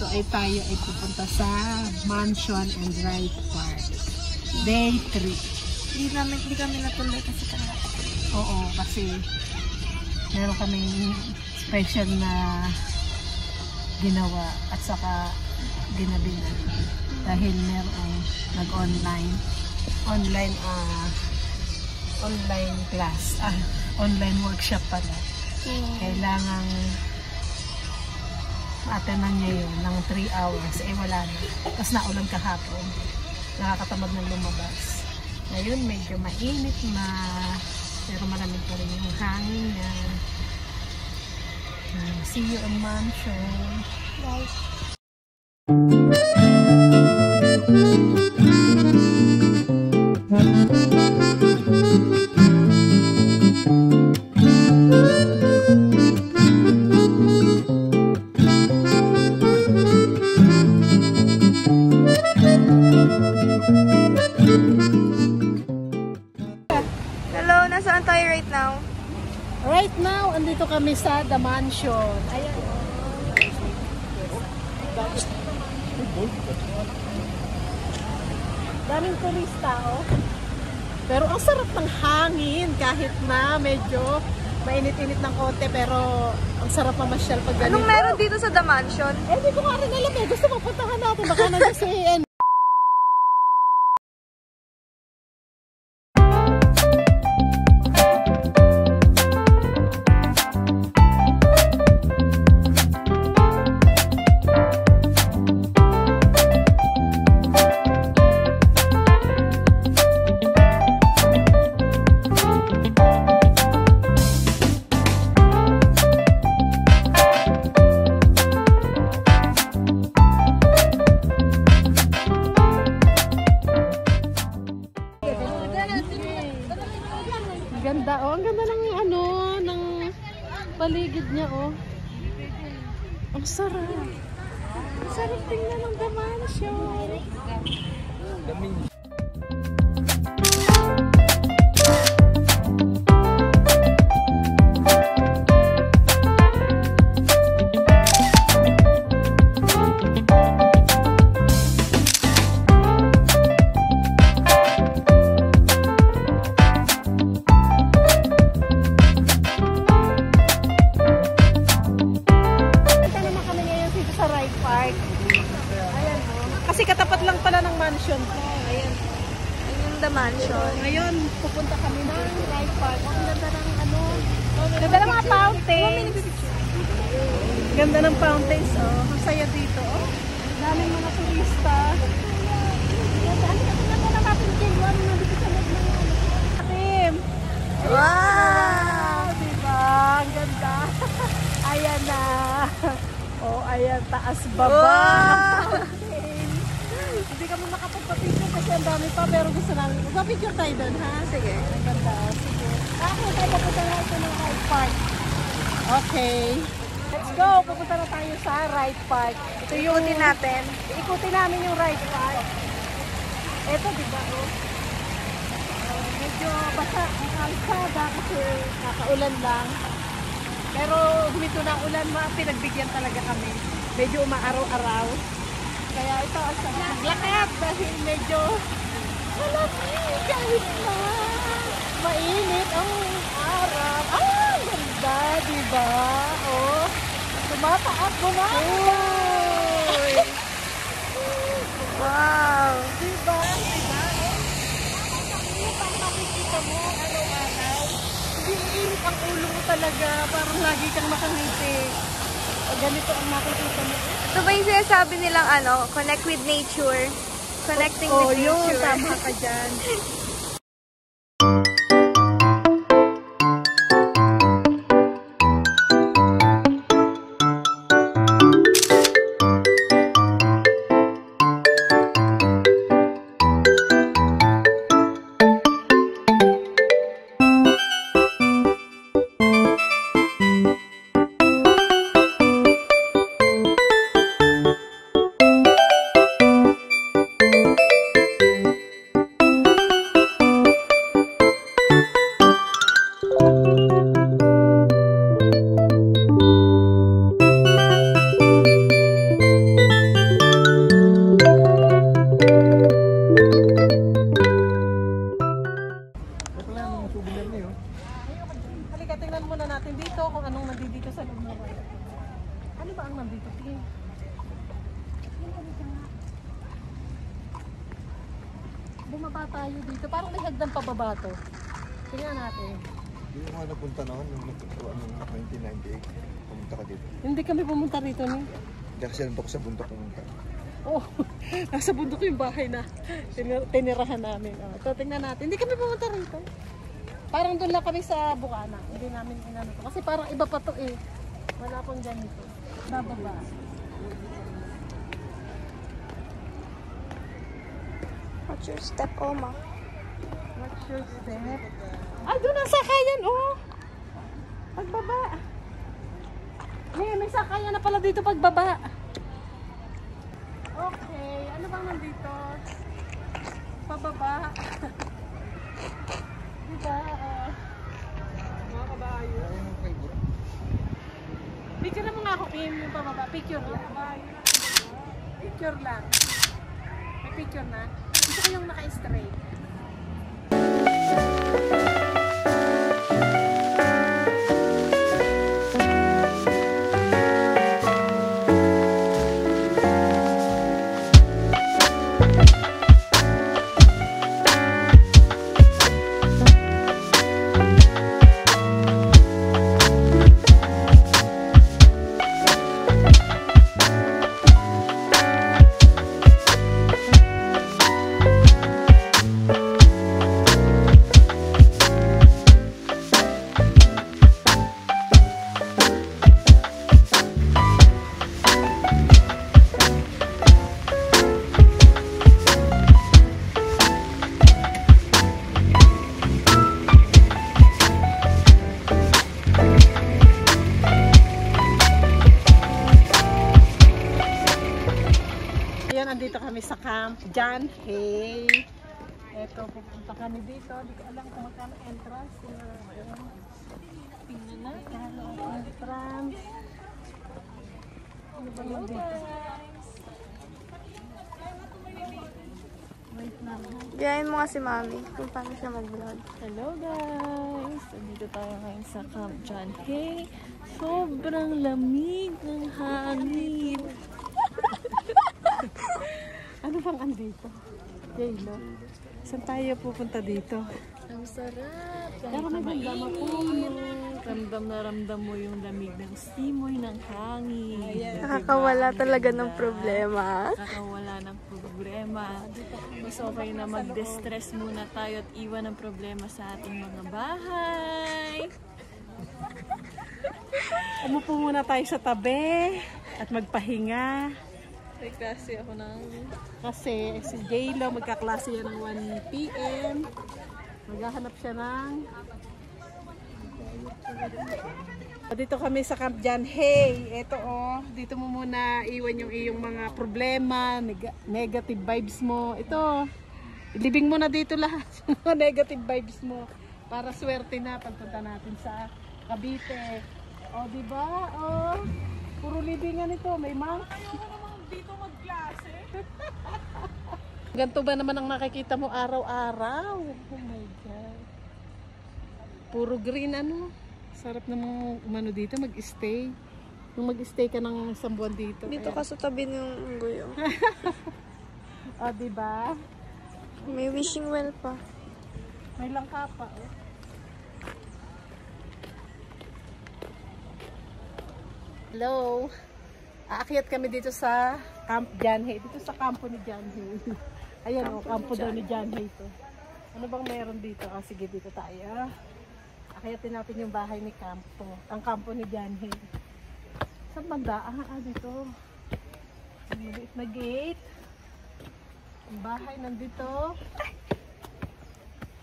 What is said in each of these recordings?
ito ay tayo ay pupunta sa Mansion and Ride Park. Day 3. Hindi kami natuloy kasi talaga. Oo, kasi meron kaming special na ginawa at saka ginabi na. Dahil merong nag-online class, online workshop pala. Kailangan ma-attenan niya yun ng 3 hours, wala na. Tapos naulan kahapon, nakakatamad ng lumabas. Ngayon medyo mainit na, pero malamig pa rin yung hangin niya. See you on Mansion. Bye. Hello, nasaan tayo right now? Right now, andito kami sa The Mansion. Ayan. Daming turista, oh. Pero ang sarap ng hangin kahit na medyo mainit-init ng konti, pero ang sarap mamasyal pag ganito. Anong meron dito sa The Mansion? Hindi ko nga rin alam eh. Gusto mapuntahan natin. Baka nandiyan si ganda, oh. Ang ganda ng ng paligid niya, oh. Ang sarap. Ang sarap tingnan ng The Mansion. Kasi katapat lang pala ng mansion ko. Ayan. Ayun The Mansion. Ngayon, pupunta kami ng ride park. Ang ganda ng ganda ng mga fountains. Ganda ng fountains, oh. Ang saya dito, oh. Daming mga turista. Wow! Diba? Ang ganda. Ayan na. Oh, ayan. Taas, baba. Wow! Hindi kami makapagpa-picture kasi ang dami pa, pero gusto namin. Magpa-picture tayo doon, ha? Sige. Ang ganda. Sige. Ako tayo pupunta na ito ng ride park. Okay. Let's go. Pupunta na tayo sa ride park. Ito yung Ikutin natin. Ikutin namin yung ride park. Ito, diba? Oh. Medyo basa ang kalsada kasi nakaulan lang. Pero humito na ang ulan, pinagbigyan talaga kami. Medyo umaaraw-araw. Kaya ito, naglakad dahil medyo malamig kahit na mainit ang araw. Ah, ganda, diba? Oh, tumataas mo na. Uy! Wow! Diba? Diba? Pag makikita mo, araw-araw, hindi init ang ulo mo talaga. Parang lagi kang makangiti. Ganito ang makikita mo. Ito ba yung sinasabi nilang connect with nature? Connecting with nature. Yun, tama ka dyan. dito kung anong nandito sa loob ng ride. Ano ba ang nandito, Tim? Bumaba tayo dito. Parang may hagdan pababa to. Tingnan natin. Hindi mo nga napunta noon, nung 1998. Pumunta ka dito. Hindi kami pumunta rito ni. Hindi kasi nandun ko sa bundok pumunta. Oh, nasa bundok yung bahay na tinirahan namin. Oh, ito, tingnan natin. Hindi kami pumunta rito. Parang doon lang kami sa Bukana. Hindi namin inano to. Kasi parang iba pa to eh. Wala pong ganito. Bababa. Watch your step, Oma. What's your step? Ay, doon ang sakayan, oh! Pagbaba. May sakayan na pala dito pagbaba. Okay, ano bang nandito? Pababa. Diba? Mga kabayo. Picture na mo nga ako, Kim, yung pababa. Picture lang. Picture lang. May picture na. Gusto ko yung naka-straight. Nandito kami sa Camp John Hay. Eto, pupunta kami dito. Hindi ko alam kung magkano entrance. Tingnan na. Entrance. Ano ba yung dito? Wait lang. Biyahin mo nga si Mami kung paano siya mag-vlog. Hello guys! Nandito tayo ngayon sa Camp John Hay. Sobrang lamig ng hangin. Ano bang andito? Jaylo. Saan tayo pupunta dito? Ang sarap. Pero maganda mapuno. Ramdam na ramdam mo yung lamig ng simoy ng hangin. Nakakawala talaga ng problema. Nakakawala ng problema. Mas okay na mag-distress muna tayo at iwan ang problema sa ating mga bahay. Umupo muna tayo sa tabi at magpahinga. May klase ako ng... Kasi si Jaylo magkaklase yan ng 1 PM. Maghahanap siya ng... Dito kami sa Camp John Hay. Ito oh, dito mo muna iwan yung iyong mga problema, negative vibes mo. Ito, ilibing mo na dito lahat yung mga negative vibes mo. Para swerte na pagpunta natin sa Cavite. O, diba? O, puro libingan ito. May monk. Dito magklase. Ganito ba naman ang nakikita mo araw-araw? Oh my God. Puro green ano. Sarap namang umano dito mag-stay. Nung mag-stay ka ng isang buwan dito. Dito ka sa tabi ng guyo. O, diba? May wishing well pa. May langka pa. Oh. Hello. Aakyat kami dito sa Camp John Hay. Dito sa kampo ni John Hay. Ayan o, kampo daw ni John Hay to. Ano bang meron dito? Ah, sige, dito tayo. Akyatin natin yung bahay ni Campo. Ang kampo ni John Hay. Saan banda? Dito. Ang maliit na gate. Ang bahay nandito.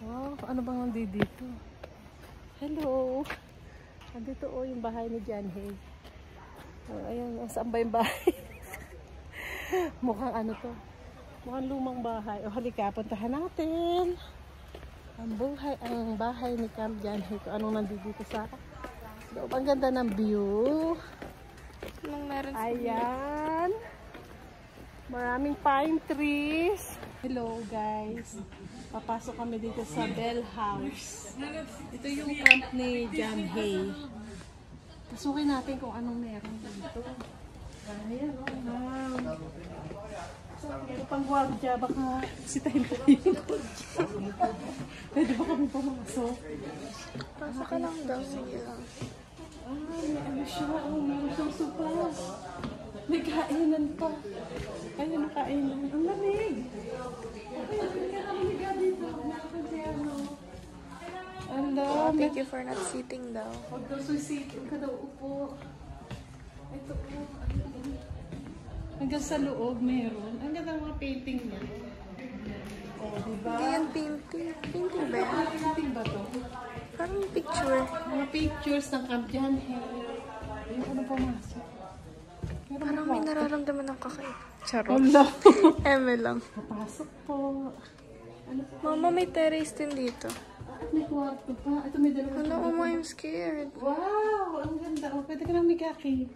Oh, ano bang nandito? Hello. Nandito o yung bahay ni John Hay. Oh, ayan, saan ba yung bahay? Mukhang ano to? Mukhang lumang bahay. O halika, puntahan natin. Ang bahay ni Camp John Hay. Kung anong nandito sa loob. Ang ganda ng view. Anong meron sa Ayan. Maraming pine trees. Hello guys. Papasok kami dito sa Bell House. Ito yung camp ni John Hay. Pasukin natin kung anong meron dito. Ayan, oh, wow. So, ito pang guardia, baka sitahin ko yung guardia. Pwede ba kami pumasok? Pasok ka lang daw. Sige lang. May ano siya, meron siyang sopas. May kainan pa. Ayun ang kainan. Ang lamig. Ayun, hindi ka namiga dito. Nakakagano. Alam. Thank you for not sitting daw. Huwag daw susitin ka daw upo. Ito po. Hanggang sa loob meron. Ang ganda ng mga painting niya. Oh, diba? Hindi yan painting. Painting ba yan? Painting ba to? Parang picture. Mga pictures ng Camp Janhay. Ayun ko na pumasok. Pero Parang may nararamdaman ng kakaiba. Charot. Wala. Eme lang. Papasok po. Ano po? Mama, may terrace din dito. May kwarto pa. Ito may dalawa. Ano, Oma, I'm scared. Wow! Ang ganda. Oh, pwede ka nang migaki.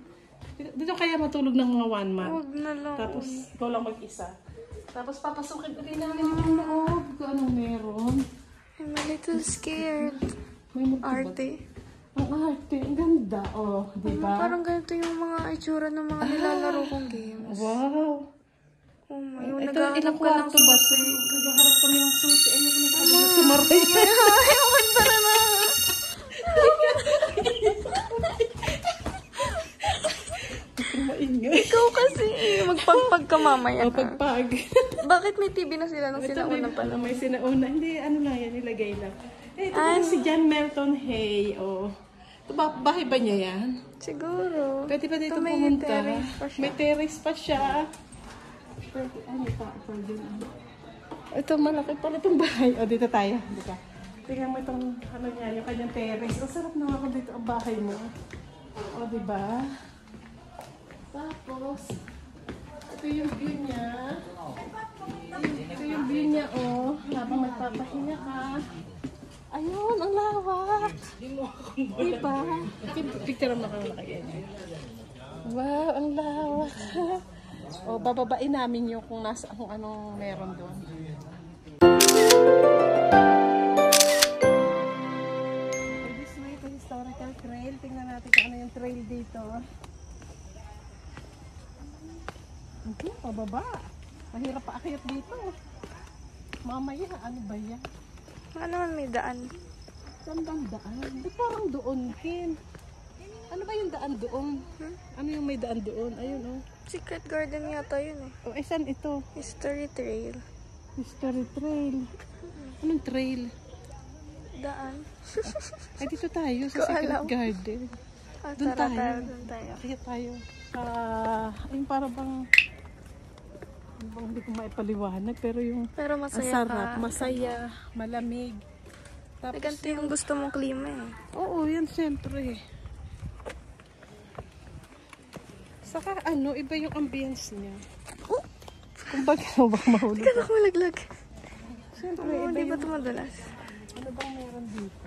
Dito kaya matulog ng mga 1 month. Huwag na lang. Tapos, ikaw lang mag-isa. Tapos, papasukin ulit namin yung loob. Kung anong meron. I'm a little scared. May multibag. Arte. Ang arte. Ang ganda. Oh, di ba? Parang ganito yung mga itsura ng mga nilalaro kong games. Wow! Oh my, yung Ito, naghahanap ilang ka ng kwarto ba? susi. Naghahanap kami ng susi. Ayoko na kami na sumaray. Ayawan pala na. Maingay. Ikaw kasi magpagpag ka mamaya. O, pagpag. Bakit may TV na sila nung sinauna pa lang? May sinauna. Hindi, ano lang yan, nilagay lang. Eh, ito pala si John Melton Hay. Oh. Ito ba, bahay ba niya yan? Siguro. Pwede pa dito Ito may pumunta. terrace pa siya. May terrace pa siya. Pwede, ano pa, pwede. Ito, malaki pala itong bahay. O, dito tayo. Dito. Tingnan mo itong, ano niya, yung kanyang terrace. Ang sarap naman kung dito ang bahay mo. O, diba? Tapos, ito yung view niya. Ito yung view niya, oh. Habang magpapahinga ka. Ayun, ang lawak. Diba? Picture mo kang nakagyan. Wow, ang lawak. O, bababain namin yung kung anong meron doon. This way to historical trail. Tingnan natin kung ano yung trail dito. Okay, pababa. Mahirap pa akyat dito. Mamaya, ano ba yan? Ano naman may daan? Saan bang daan? Ba't parang doon, Kim? Ano ba yung daan doon? Ano yung may daan doon? Ayun, oh. Secret garden yata yun eh. Oh, saan ito? History trail. History trail. Anong trail? Daan. Ay, dito tayo sa Ko Secret alam. Garden. Doon Tara, tayo. tara, doon tayo. Kaya tayo. Ayun para bang hindi ko maipaliwanag, pero yung Pero ang masaya sarap, ka. masaya, malamig. Ay, Tapos ganito yung gusto mong klima eh. oo, yan siyempre. Saka ano, iba yung ambience niya. Kung baga bang mahulog. Hindi ka na malaglag. Siyempre, Oo, iba di ba yung, ito madalas? ano bang meron dito?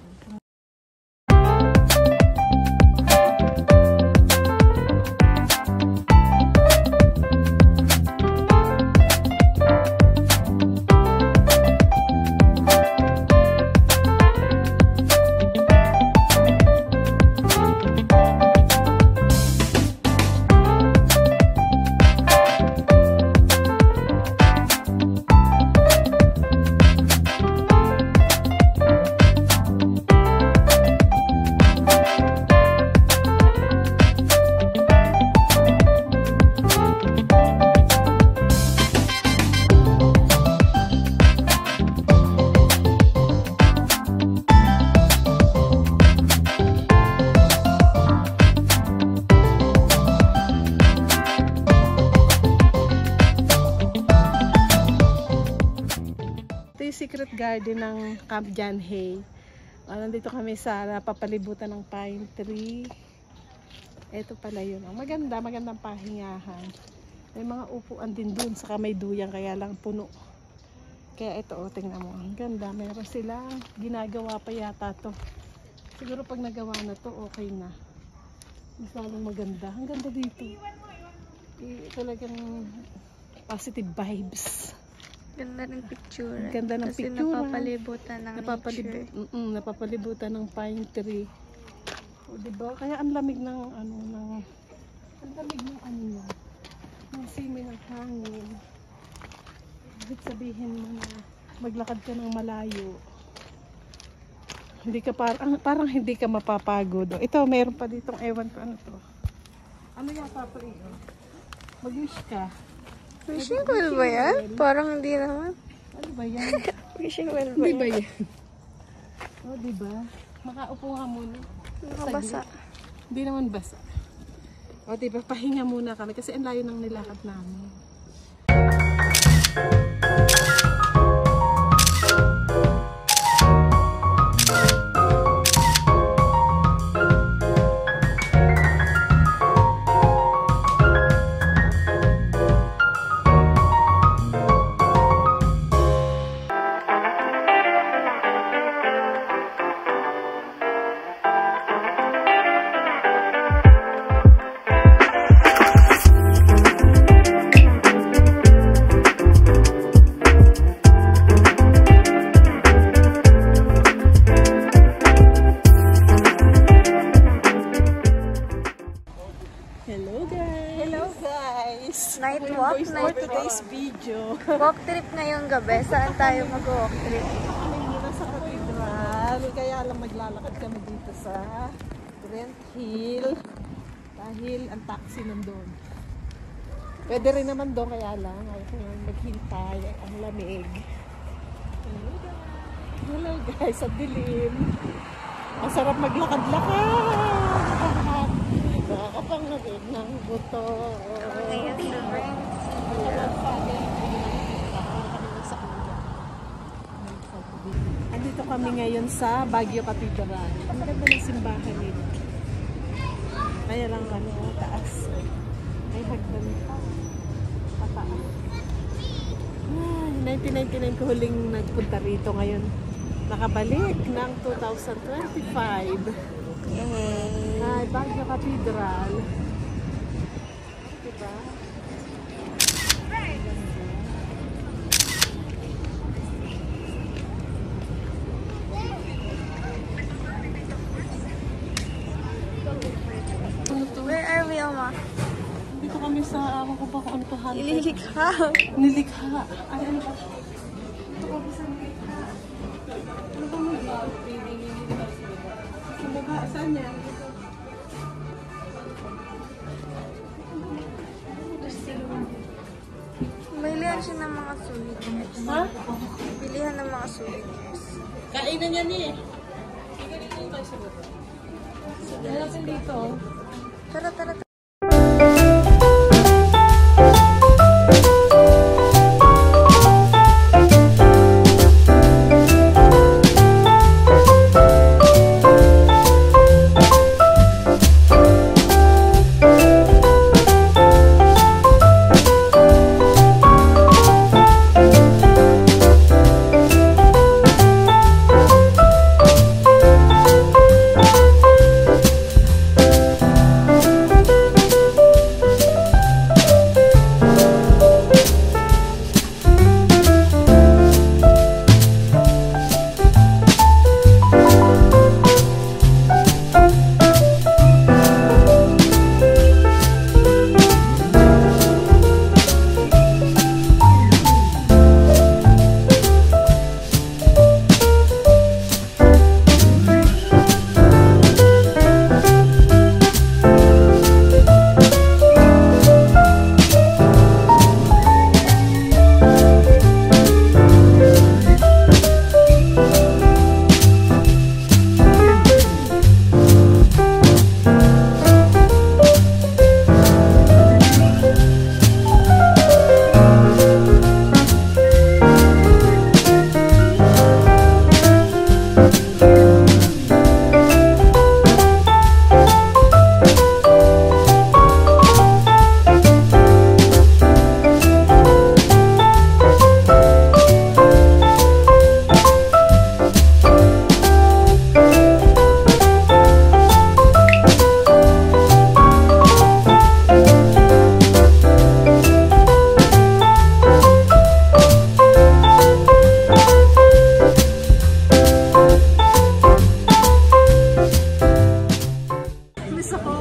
Secret garden ng Camp Janhay. Nandito kami sa napapalibutan ng pine tree. Ito pala yun. Magandang pahingahan. May mga upuan din dun sa may duyang, kaya lang puno. Kaya ito, tingnan mo. Ang ganda. Meron sila. Ginagawa pa yata to. Siguro pag nagawa na to, okay na. Mas lalong maganda. Ang ganda dito. Talagang positive vibes. Ganda ng picture. Ganda ng Kasi picture. napapalibutan ng nature. Napapalibutan ng pine tree. O, diba? Kaya ang lamig ng ano, ang lamig ng ano niya. Ng simoy ng hangin. Ibig sabihin mo na maglakad ka ng malayo. Hindi ka parang hindi ka mapapagod. O, ito, meron pa ditong ewan ko ano to. Ano yata pa ito? Mag-wish ka. Wishing well ba yan? Parang hindi naman. Ano ba yan? Wishing well ba Hindi yan? ba yan? O, diba? Makaupo nga muna. Nakabasa. Hindi naman basa. O, diba? Pahinga muna kami kasi ang layo ng nilakad namin. Night walk, For today's video. walk trip ngayong gabi. Saan tayo mag-walk trip? Kami muna sa Cathedral. Kaya lang maglalakad kami dito sa Grant Hill. Dahil ang taxi nandun. Pwede rin naman doon kaya lang. Ayaw ko maghintay. Ang lamig. Hello guys, sa dilim. Ang sarap maglakad-lakad. Nakakapangawin ng buto. Ngayon, the friends. Andito kami ngayon sa Baguio Cathedral. Ang ganda ng simbahan nito. Kaya lang taas. May hagdan pa. Pataas. 1999 ko huling nagpunta rito ngayon. Nakabalik ng 2025. Ay, Baguio Cathedral. Diba? Where are we, Oma? Dito kami sa, ako ba kung ano to, Ililikha. Nilikha. Ay, ano ba? Dito kami sa nilikha. Ano ba mo? Sa baba, saan yan? Bilihan siya ng mga souvenirs. Ha? Bilihan ng mga souvenirs. Kainan yan eh. Sige dito tayo sa baba. Sige natin dito. Tara, tara, tara.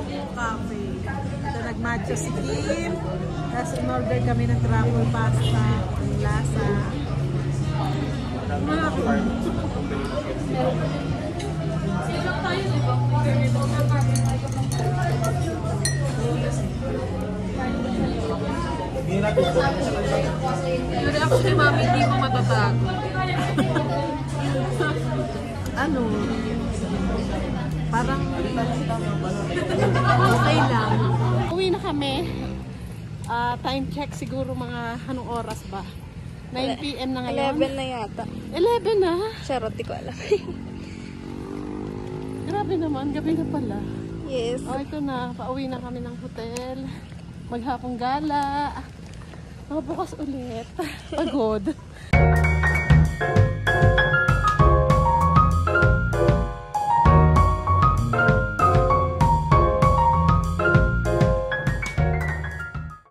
Choco Cafe. Ito nag-matcha si Kim. Tapos in-order kami ng truffle pasta. Ang lasa. Pero actually, mami, hindi mo matatago. Ano? Parang okay lang. Uwi na kami. Time check siguro mga anong oras ba? 9 PM na ngayon. 11 na yata. 11 na? Charot, di ko alam. Grabe naman, gabi na pala. Yes. Oh, ito na. Pauwi na kami ng hotel. Maghapong gala. Bukas ulit. Pagod.